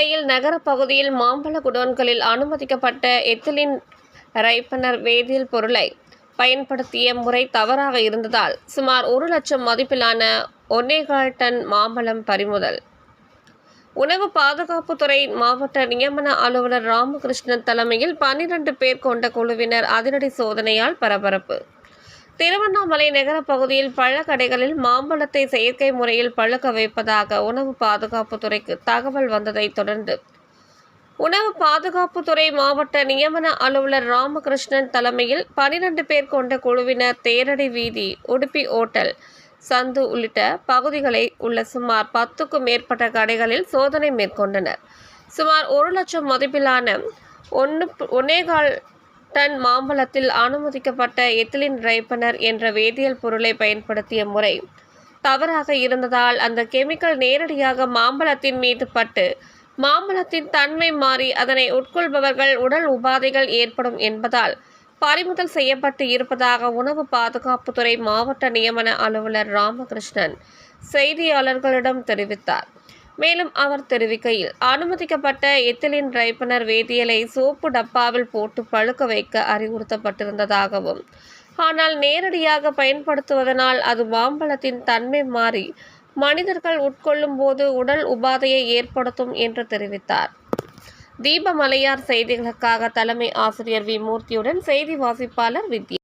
நிலையில் நகர பகுதியில் மாம்பழ குடோன்களில் அனுமதிக்கப்பட்ட எத்திலீன் ரைப்பனர் வேதியியல் பொருளை பயன்படுத்திய முறை தவறாக இருந்ததால் சுமார் 1 லட்சம் மதிப்பிலான 1.25 டன் மாம்பழம் பறிமுதல். உணவு பாதுகாப்புத்துறை மாவட்ட நியமன அலுவலர் ராமகிருஷ்ணன் தலைமையில் 12 பேர் கொண்ட குழுவினர் அதிரடி சோதனையால் பரபரப்பு. திருவண்ணாமலை நகர பகுதியில் பழக்கடைகளில் மாம்பழத்தை செயற்கை முறையில் பழுக்க வைப்பதாக உணவு பாதுகாப்புத்துறைக்கு தகவல் வந்ததை தொடர்ந்து உணவு பாதுகாப்புத்துறை மாவட்ட நியமன அலுவலர் ராமகிருஷ்ணன் தலைமையில் 12 பேர் கொண்ட குழுவினர் தேரடி வீதி, உடுப்பி ஓட்டல், சந்து உள்ளிட்ட பகுதிகளில் உள்ள சுமார் 10க்கும் மேற்பட்ட கடைகளில் சோதனை மேற்கொண்டனர். சுமார் 1 லட்சம் மதிப்பிலான 1.25 டன் மாம்பழத்தில் அனுமதிக்கப்பட்ட எத்திலீன் ரைப்பனர் என்ற வேதியியல் பொருளை பயன்படுத்திய முறை தவறாக இருந்ததால் அந்த கெமிக்கல் நேரடியாக மாம்பழத்தின் மீது பட்டு மாம்பழத்தின் தன்மை மாறி அதனை உட்கொள்பவர்கள் உடல் உபாதைகள் ஏற்படும் என்பதால் பறிமுதல் செய்யப்பட்டு இருப்பதாக உணவு பாதுகாப்புத்துறை மாவட்ட நியமன அலுவலர் ராமகிருஷ்ணன் செய்தியாளர்களிடம் தெரிவித்தார். மேலும் அவர் தெரிவிக்கையில், அனுமதிக்கப்பட்ட எத்திலீன் ரைப்பனர் வேதியியலை சோப்பு டப்பாவில் போட்டு பழுக்க வைக்க அறிவுறுத்தப்பட்டிருந்ததாகவும், ஆனால் நேரடியாக பயன்படுத்துவதனால் அது மாம்பழத்தின் தன்மை மாறி மனிதர்கள் உட்கொள்ளும் போது உடல் உபாதையை ஏற்படுத்தும் என்று தெரிவித்தார். தீபமலையார் செய்திகளுக்காக தலைமை ஆசிரியர் வி. மூர்த்தியுடன் செய்தி வாசிப்பாளர் வித்யா.